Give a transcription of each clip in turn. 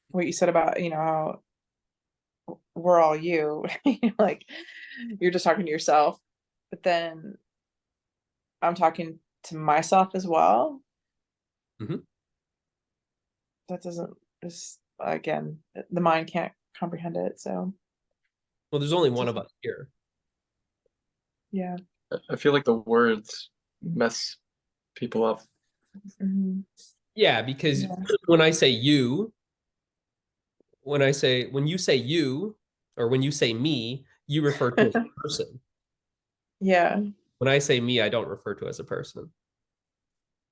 what you said about, how we're all you, like you're just talking to yourself, but then I'm talking to myself as well. Mhm. That doesn't, just again, the mind can't comprehend it. So Well, there's only it's one just, of us here. yeah. I feel like the words mess people up. Mhm. Yeah, because Yeah. when I say you, when you say you, or when you say me, you refer to a person. Yeah. When I say me, I don't refer to as a person.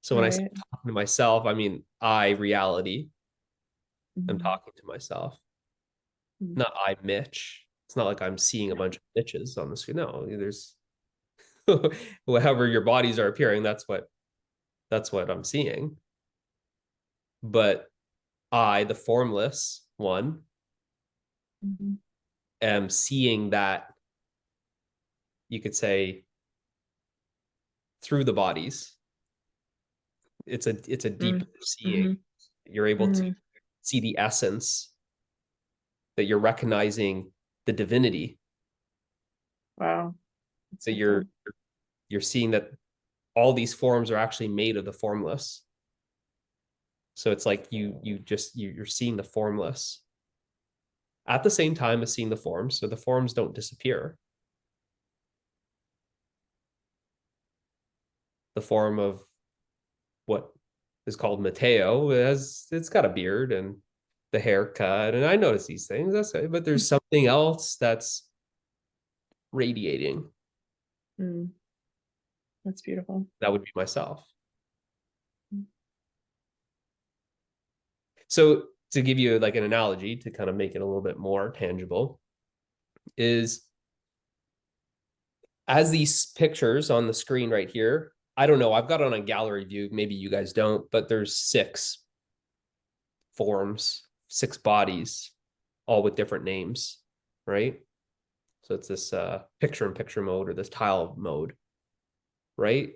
So when I say Right. talking to myself, I mean I reality. I'm Mhm. talking to myself, Mhm. not I Mitch. It's not like I'm seeing a bunch of Mitches on the screen. No, there's however your bodies are appearing, that's what I'm seeing. But I, the formless one, Mhm. am seeing that, you could say, through the bodies. It's a deeper Mhm. seeing. Mhm. You're able to Mhm. see the essence, that you're recognizing the divinity, Wow. That's that beautiful. you're seeing that all these forms are actually made of the formless. So it's like you're seeing the formless at the same time as seeing the forms, so the forms don't disappear. The form of what is called Mateo it's got a beard and the haircut, and I notice these things. But there's something else that's radiating. Mm. That's beautiful. That would be myself. So to give you like an analogy to kind of make it a little bit more tangible, is as these pictures on the screen right here, I don't know, I've got it on a gallery view, maybe you guys don't, but there's 6 forms, 6 bodies, all with different names, right? So it's this picture in picture mode, or this tile mode, right?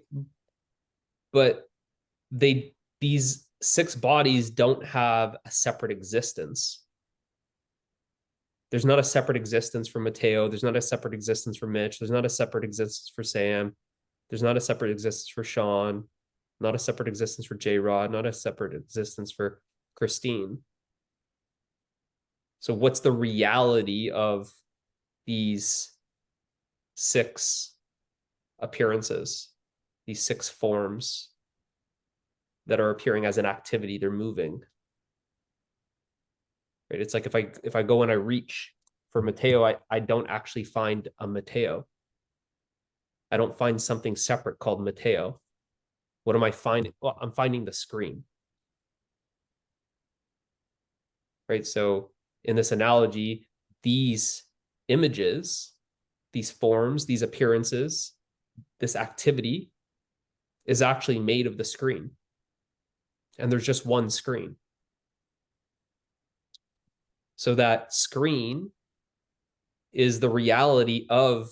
But these 6 bodies don't have a separate existence. There's not a separate existence for Mateo. There's not a separate existence for Mitch. There's not a separate existence for Sam. There's not a separate existence for Sean. Not a separate existence for J Rod. Not a separate existence for Christine. So, what's the reality of these 6 appearances, these 6 forms that are appearing as an activity? They're moving. Right? It's like if I go and I reach for Mateo, I don't actually find a Mateo. I don't find something separate called Mateo. What am I finding? Well, I'm finding the screen. Right? So in this analogy, these images, these forms, these appearances, this activity is actually made of the screen. And there's just one screen. So that screen is the reality of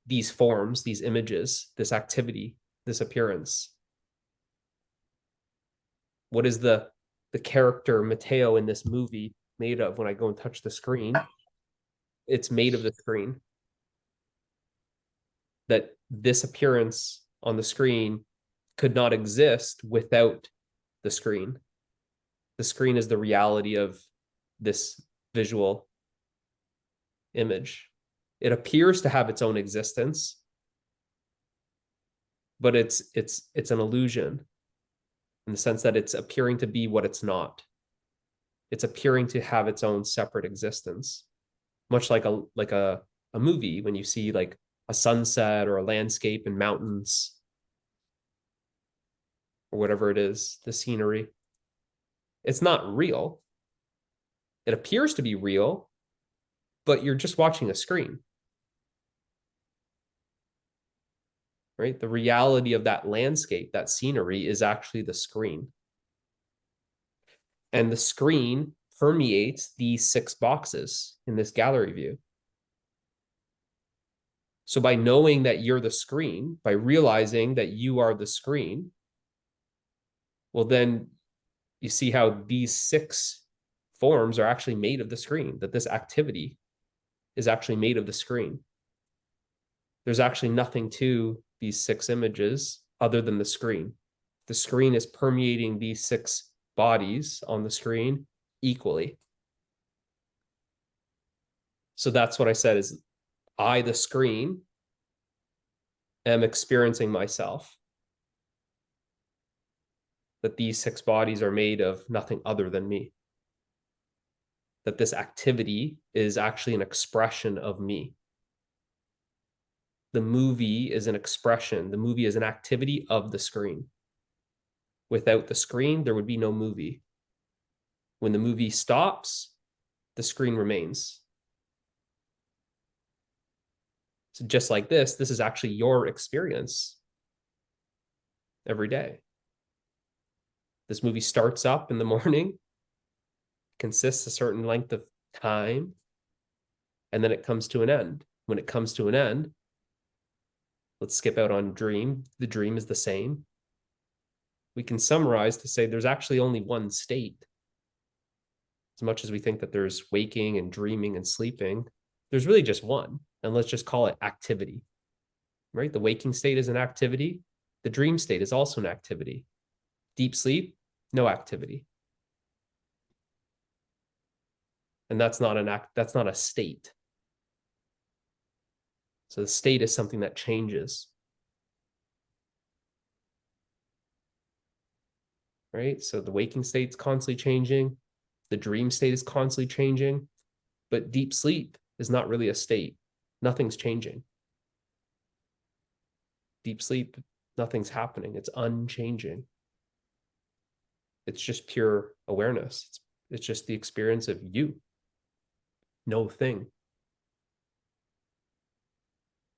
these forms, these images, this activity, this appearance. What is the character Mateo in this movie made of? When I go and touch the screen, it's made of the screen. That this appearance on the screen could not exist without the screen. The screen is the reality of this visual image. It appears to have its own existence, but it's an illusion, in the sense that it's appearing to be what it's not. It's appearing to have its own separate existence, much like a movie, when you see like a sunset or a landscape and mountains or whatever it is, the scenery. It's not real. It appears to be real, but you're just watching a screen, right? The reality of that landscape, that scenery, is actually the screen. And the screen permeates these 6 boxes in this gallery view. So by knowing that you're the screen, by realizing that you are the screen, well, then you see how these 6 forms are actually made of the screen, that this activity is actually made of the screen. There's actually nothing to these 6 images other than the screen. The screen is permeating these 6 bodies on the screen equally. So that's what I said is I, the screen, am experiencing myself. That these 6 bodies are made of nothing other than me. That this activity is actually an expression of me. The movie is an expression. The movie is an activity of the screen. Without the screen, there would be no movie. When the movie stops, the screen remains. So just like this is actually your experience every day. This movie starts up in the morning, consists a certain length of time, and then it comes to an end. When it comes to an end, let's skip out on dream. The dream is the same. We can summarize to say there's actually only one state. As much as we think that there's waking and dreaming and sleeping, there's really just one. And let's just call it activity, right? The waking state is an activity. The dream state is also an activity. Deep sleep, no activity. And that's not a state. So the state is something that changes. Right? So the waking state's constantly changing. The dream state is constantly changing. But deep sleep is not really a state. Nothing's changing. Deep sleep, nothing's happening. It's unchanging. It's just pure awareness. It's just the experience of you. No thing.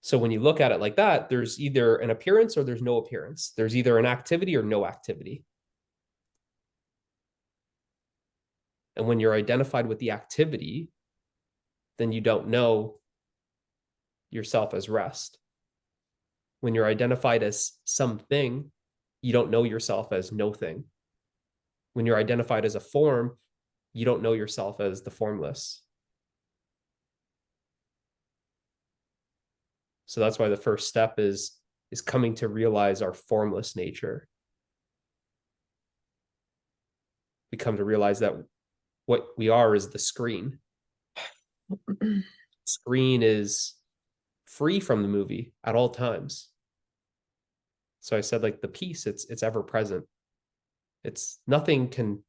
So when you look at it like that, there's either an appearance or there's no appearance. There's either an activity or no activity. And when you're identified with the activity, then you don't know yourself as rest. When you're identified as something, you don't know yourself as no thing. When you're identified as a form, you don't know yourself as the formless. So that's why the first step is coming to realize our formless nature. We come to realize that what we are is the screen. Screen is free from the movie at all times. So I said, like the piece, it's ever present. It's nothing can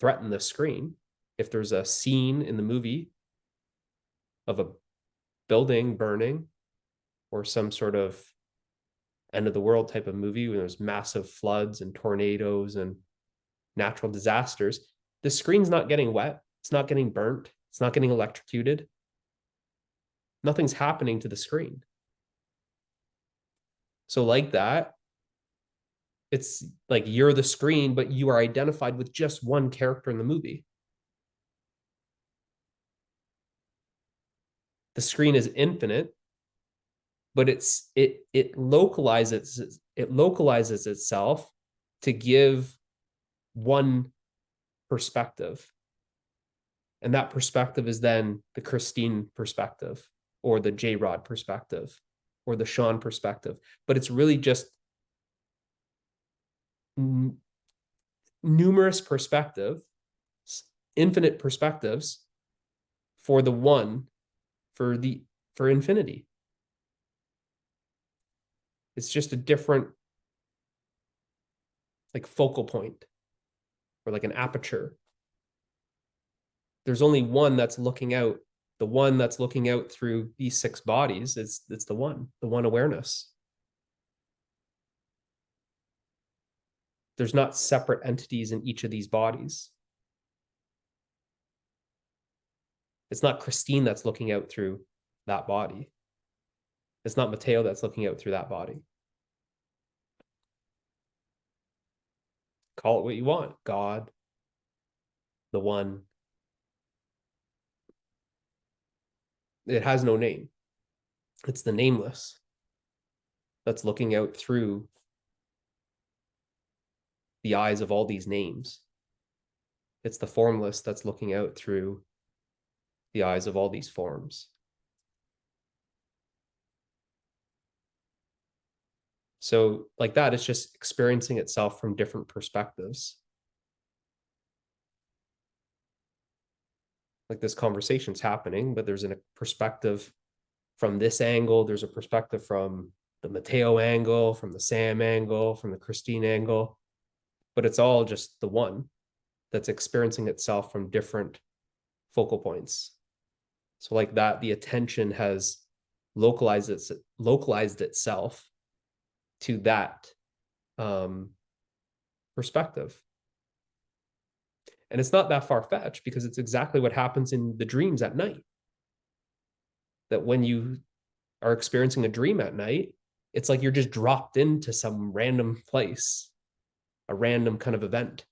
threaten the screen. If there's a scene in the movie of a building burning or some sort of end of the world type of movie where there's massive floods and tornadoes and natural disasters, the screen's not getting wet. It's not getting burnt. It's not getting electrocuted. Nothing's happening to the screen. So like that, it's like you're the screen, but you are identified with just one character in the movie. The screen is infinite, but it localizes itself to give one perspective. And that perspective is then the Christine perspective or the J-Rod perspective or the Sean perspective. But it's really just numerous perspectives, infinite perspectives for the one, for infinity. It's just a different like focal point or like an aperture. There's only one that's looking out. The one that's looking out through these 6 bodies, it's the one awareness. There's not separate entities in each of these bodies. It's not Christine that's looking out through that body. It's not Mateo that's looking out through that body. Call it what you want. God, the one. It has no name. It's the nameless that's looking out through the eyes of all these names. It's the formless that's looking out through the eyes of all these forms. So like that, it's just experiencing itself from different perspectives. Like this conversation's happening, but there's a perspective from this angle. There's a perspective from the Mateo angle, from the Sam angle, from the Christine angle, but it's all just the one that's experiencing itself from different focal points. So like that, the attention has localized itself to that perspective. And it's not that far-fetched because it's exactly what happens in the dreams at night. That when you are experiencing a dream at night, it's like you're just dropped into some random place, a random kind of event.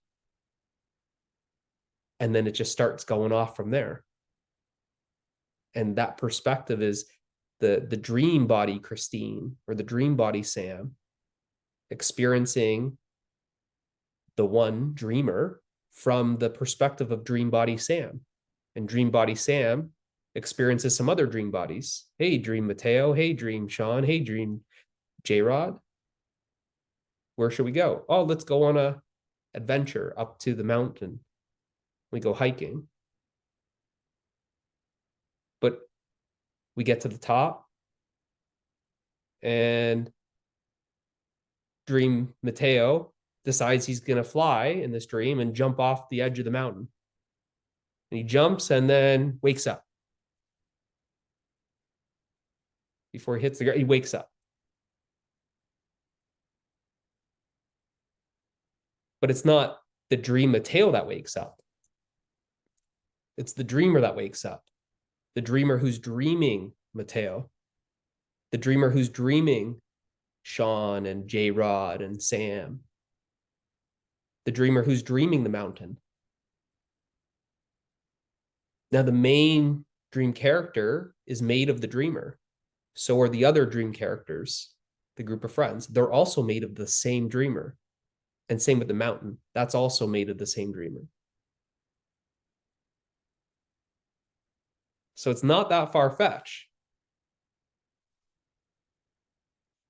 And then it just starts going off from there. And that perspective is the dream body Christine or the dream body Sam experiencing the one dreamer from the perspective of dream body Sam. And dream body Sam experiences some other dream bodies. Hey, dream Mateo. Hey, dream Sean. Hey, dream J-Rod. Where should we go? Oh, let's go on a adventure up to the mountain. We go hiking. But we get to the top and dream Mateo decides he's going to fly in this dream and jump off the edge of the mountain. And he jumps and then wakes up. Before he hits the ground, he wakes up. But it's not the dream Mateo that wakes up. It's the dreamer that wakes up. The dreamer who's dreaming Mateo. The dreamer who's dreaming Sean and J-Rod and Sam. The dreamer who's dreaming the mountain. Now, the main dream character is made of the dreamer. So are the other dream characters, the group of friends. They're also made of the same dreamer. And same with the mountain. That's also made of the same dreamer. So it's not that far-fetched.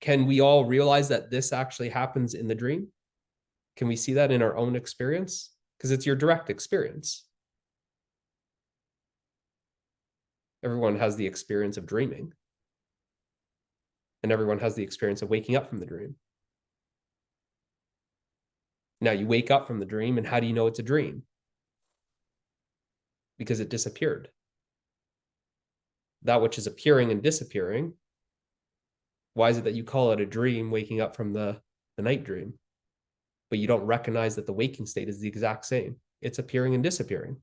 Can we all realize that this actually happens in the dream? Can we see that in our own experience? Because it's your direct experience. Everyone has the experience of dreaming. And everyone has the experience of waking up from the dream. Now you wake up from the dream, and how do you know it's a dream? Because it disappeared. That which is appearing and disappearing, why is it that you call it a dream waking up from the night dream? But you don't recognize that the waking state is the exact same. It's appearing and disappearing.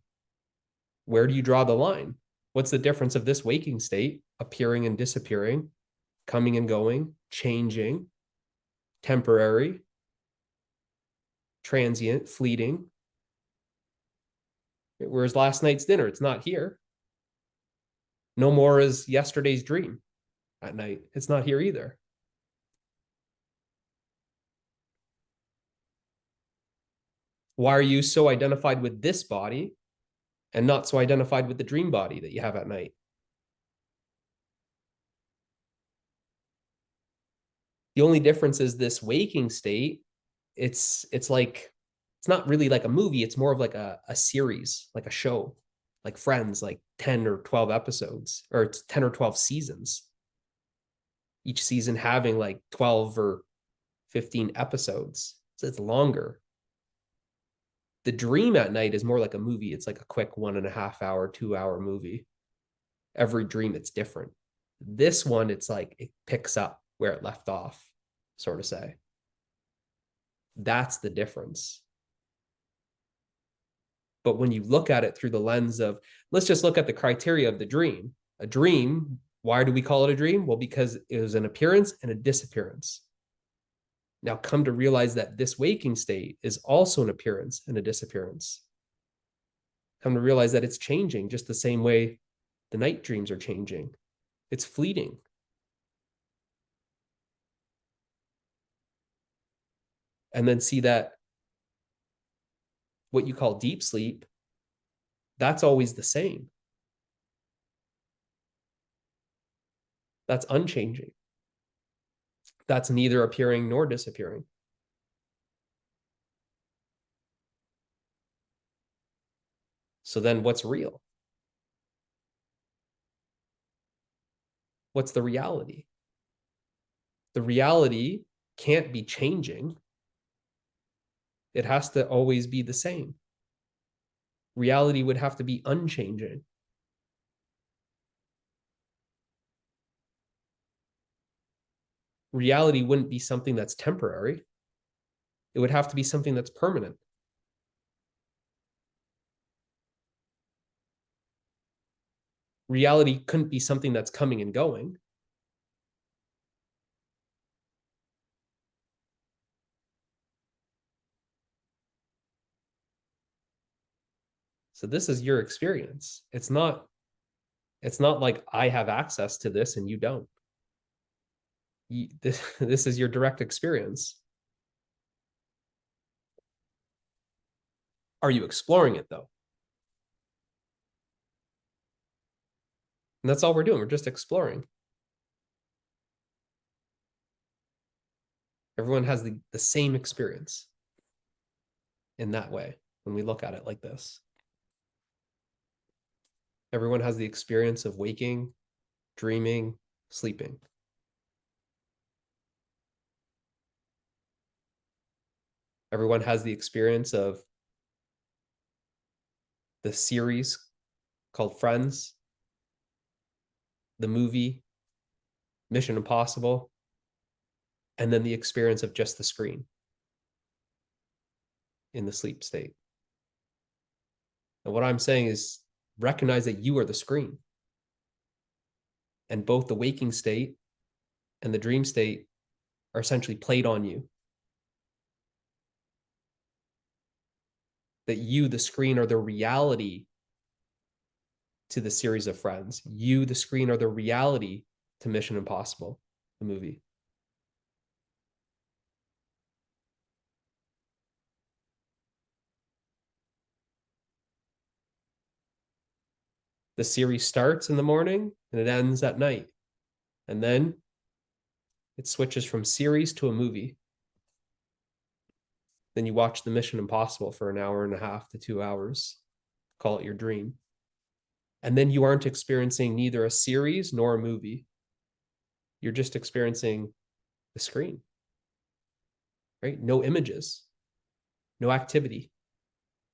Where do you draw the line? What's the difference of this waking state, appearing and disappearing, coming and going, changing, temporary, transient, fleeting? Whereas last night's dinner, it's not here. No more is yesterday's dream at night. It's not here either. Why are you so identified with this body and not so identified with the dream body that you have at night? The only difference is this waking state, it's like, it's not really like a movie. It's more of like a series, like a show, like Friends, like 10 or 12 episodes, or it's 10 or 12 seasons. Each season having like 12 or 15 episodes. So it's longer. The dream at night is more like a movie. It's like a quick 1.5 hour, 2 hour movie. Every dream, it's different. This one, it's like it picks up where it left off, sort of say. That's the difference. But when you look at it through the lens of, let's just look at the criteria of the dream. A dream, why do we call it a dream? Well, because it was an appearance and a disappearance. Now come to realize that this waking state is also an appearance and a disappearance. Come to realize that it's changing just the same way the night dreams are changing. It's fleeting. And then see that what you call deep sleep, that's always the same. That's unchanging. That's neither appearing nor disappearing. So then what's real? What's the reality? The reality can't be changing. It has to always be the same. Reality would have to be unchanging. Reality wouldn't be something that's temporary. It would have to be something that's permanent. Reality couldn't be something that's coming and going. So this is your experience. It's not like I have access to this and you don't. This is your direct experience. Are you exploring it though? And that's all we're doing. We're just exploring. Everyone has the same experience in that way when we look at it like this. Everyone has the experience of waking, dreaming, sleeping. Everyone has the experience of the series called Friends, the movie, Mission Impossible, and then the experience of just the screen in the sleep state. And what I'm saying is recognize that you are the screen. And both the waking state and the dream state are essentially played on you. That you, the screen, are the reality to the series of Friends. You, the screen, are the reality to Mission Impossible, the movie. The series starts in the morning and it ends at night. And then it switches from series to a movie. Then you watch the Mission Impossible for an hour and a half to 2 hours. Call it your dream. And then you aren't experiencing neither a series nor a movie. You're just experiencing the screen, right? No images, no activity,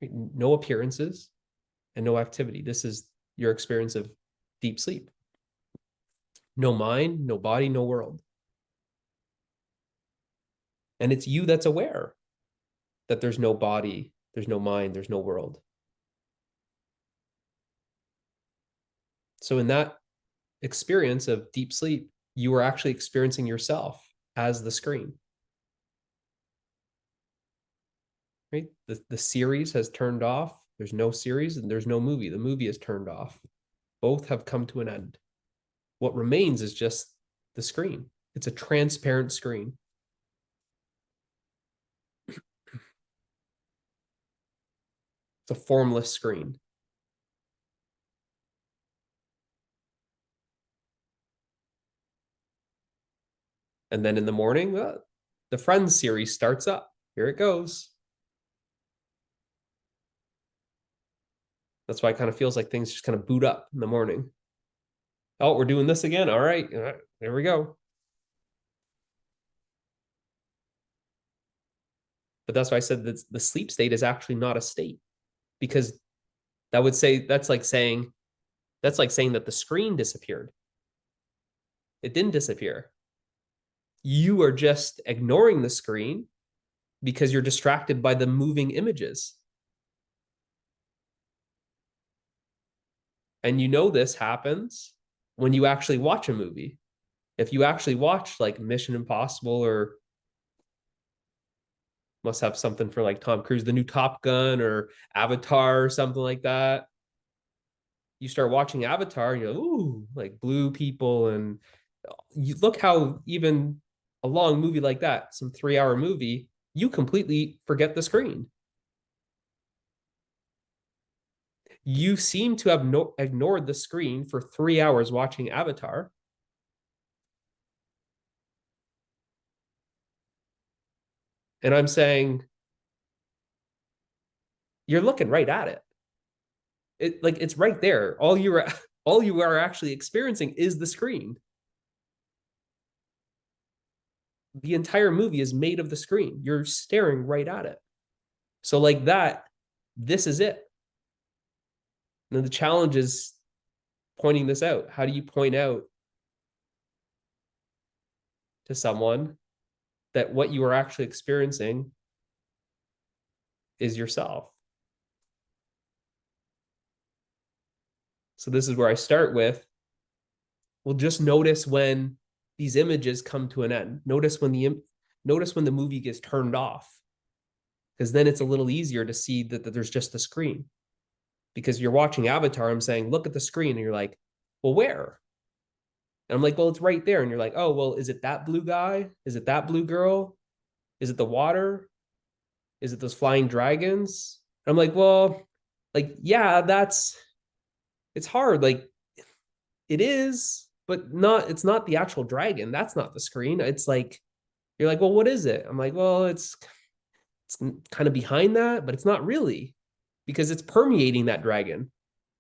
right? No appearances, and no activity. This is your experience of deep sleep. No mind, no body, no world. And it's you that's aware that there's no body, there's no mind, there's no world. So in that experience of deep sleep, you are actually experiencing yourself as the screen. Right? The series has turned off. There's no series and there's no movie. The movie is turned off. Both have come to an end. What remains is just the screen. It's a transparent screen. It's a formless screen. And then in the morning, the Friends series starts up. Here it goes. That's why it kind of feels like things just kind of boot up in the morning. Oh, we're doing this again. All right, there we go. But that's why I said that the sleep state is actually not a state, because that would say that's like saying that the screen disappeared. It didn't disappear. You are just ignoring the screen because you're distracted by the moving images. And you know this happens when you actually watch a movie. If you actually watch like Mission Impossible, or must have something for like Tom Cruise, the new Top Gun or Avatar or something like that. You start watching Avatar and you're like, ooh, like blue people. And you look how even a long movie like that, some 3-hour movie, you completely forget the screen. You seem to have ignored the screen for 3 hours watching Avatar. And I'm saying, you're looking right at it. It's right there. All you are actually experiencing is the screen. The entire movie is made of the screen. You're staring right at it. So like that, this is it. And the challenge is pointing this out. How do you point out to someone that what you are actually experiencing is yourself? So this is where I start with, well, just notice when these images come to an end. Notice when the movie gets turned off, because then it's a little easier to see that there's just a screen. Because you're watching Avatar, I'm saying, look at the screen, and you're like, well, where? And I'm like, well, it's right there. And you're like, oh, well, is it that blue guy? Is it that blue girl? Is it the water? Is it those flying dragons? And I'm like, well, like, yeah, it's hard. Like, it is, but it's not the actual dragon. That's not the screen. It's like, you're like, well, what is it? I'm like, well, it's kind of behind that, but it's not really, because it's permeating that dragon.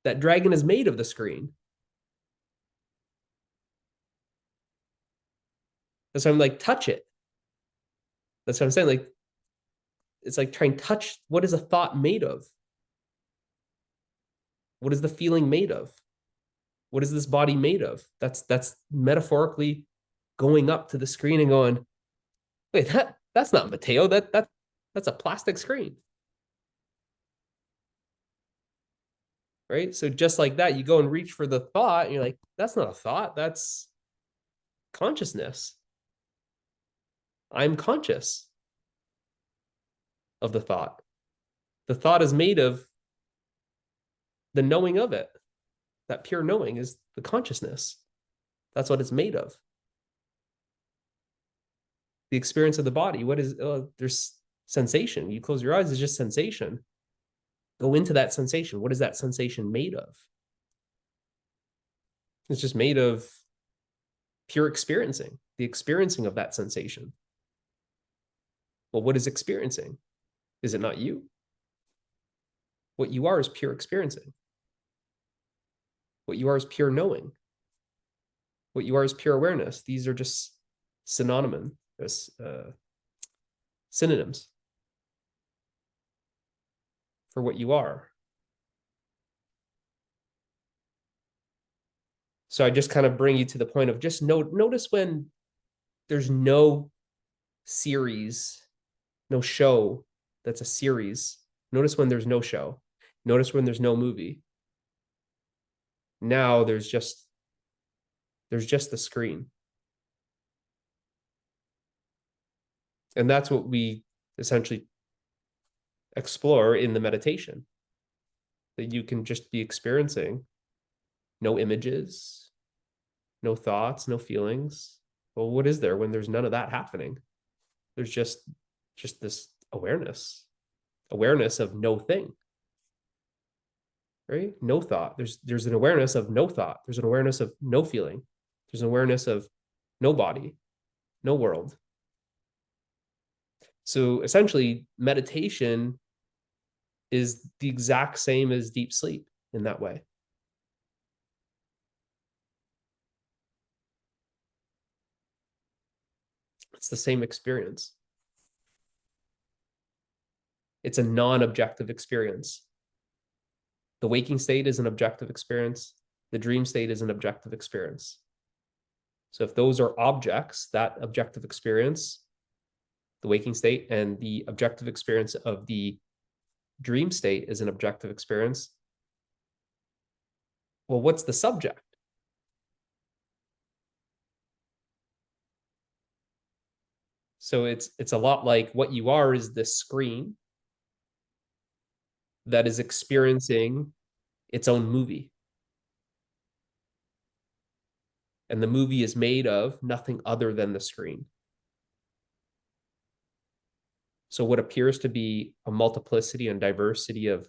That dragon is made of the screen. So I'm like, touch it. That's what I'm saying. Like, it's like trying to touch, what is a thought made of? What is the feeling made of? What is this body made of? That's metaphorically going up to the screen and going, wait, that's not Mateo. That's a plastic screen. Right? So just like that, you go and reach for the thought, and you're like, that's not a thought, that's consciousness. I'm conscious of the thought. The thought is made of the knowing of it. That pure knowing is the consciousness. That's what it's made of. The experience of the body, what is, there's sensation. You close your eyes, it's just sensation. Go into that sensation. What is that sensation made of? It's just made of pure experiencing, the experiencing of that sensation. Well, what is experiencing? Is it not you? What you are is pure experiencing. What you are is pure knowing. What you are is pure awareness. These are just synonyms for what you are. So I just kind of bring you to the point of just notice when there's no series, no show that's a series. Notice when there's no show. Notice when there's no movie. Now there's just the screen. And that's what we essentially explore in the meditation. That you can just be experiencing no images, no thoughts, no feelings. Well, what is there when there's none of that happening? There's just this awareness of no thing, right? No thought. There's an awareness of no thought. There's an awareness of no feeling. There's an awareness of no body, no world. So essentially, meditation is the exact same as deep sleep in that way. It's the same experience. It's a non-objective experience. The waking state is an objective experience. The dream state is an objective experience. So if those are objects, that objective experience, the waking state, and the objective experience of the dream state is an objective experience, well, what's the subject? So it's a lot like what you are is this screen that is experiencing its own movie. And the movie is made of nothing other than the screen. So what appears to be a multiplicity and diversity of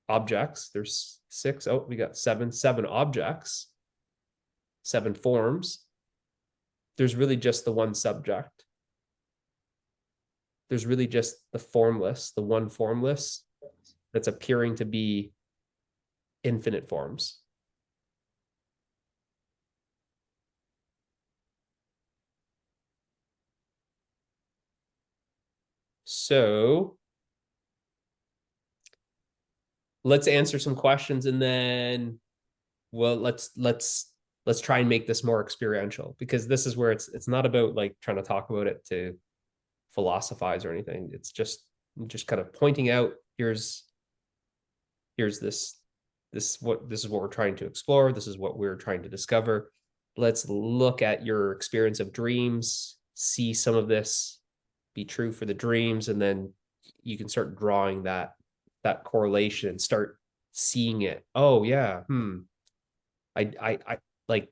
objects. There's 6. Oh, we got 7 objects, 7 forms. There's really just the one subject. There's really just the formless, the one formless that's appearing to be infinite forms. So let's answer some questions, and then let's try and make this more experiential, because this is where it's not about like trying to talk about it to philosophize or anything. It's just kind of pointing out, here's this is what we're trying to explore. This is what we're trying to discover. Let's look at your experience of dreams, see some of this be true for the dreams, and then you can start drawing that correlation and start seeing it. Oh yeah, I like,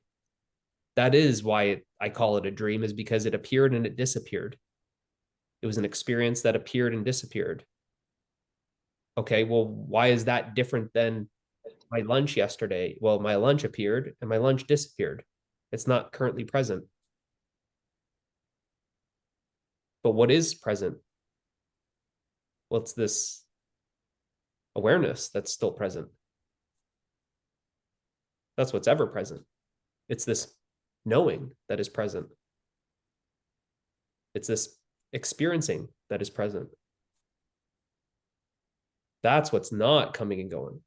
that is why I call it a dream, is because it appeared and it disappeared. It was an experience that appeared and disappeared. Okay, well, why is that different than my lunch yesterday? Well, my lunch appeared and my lunch disappeared. It's not currently present. But what is present? Well, it's this awareness that's still present. That's what's ever present. It's this knowing that is present. It's this experiencing that is present. That's what's not coming and going.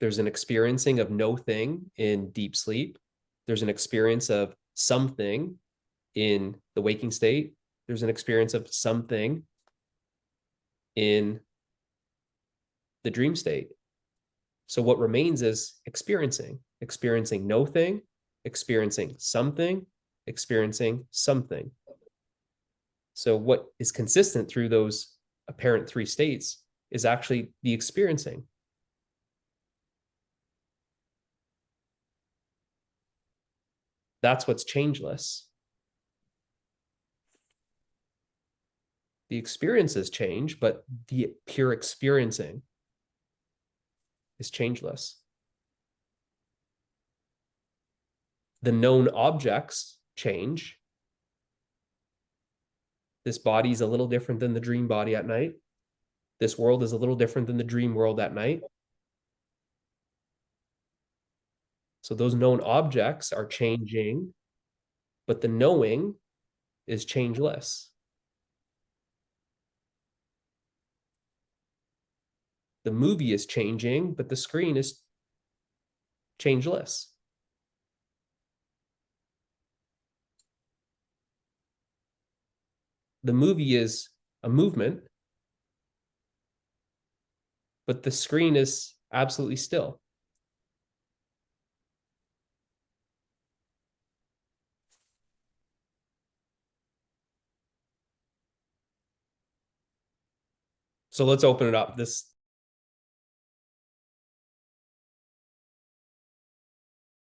There's an experiencing of no thing in deep sleep. There's an experience of something in the waking state. There's an experience of something in the dream state. So what remains is experiencing no thing, experiencing something, experiencing something. So what is consistent through those apparent 3 states is actually the experiencing. That's what's changeless. The experiences change, but the pure experiencing is changeless. The known objects change. This body is a little different than the dream body at night. This world is a little different than the dream world at night. So those known objects are changing, but the knowing is changeless. The movie is changing, but the screen is changeless. The movie is a movement, but the screen is absolutely still. So let's open it up.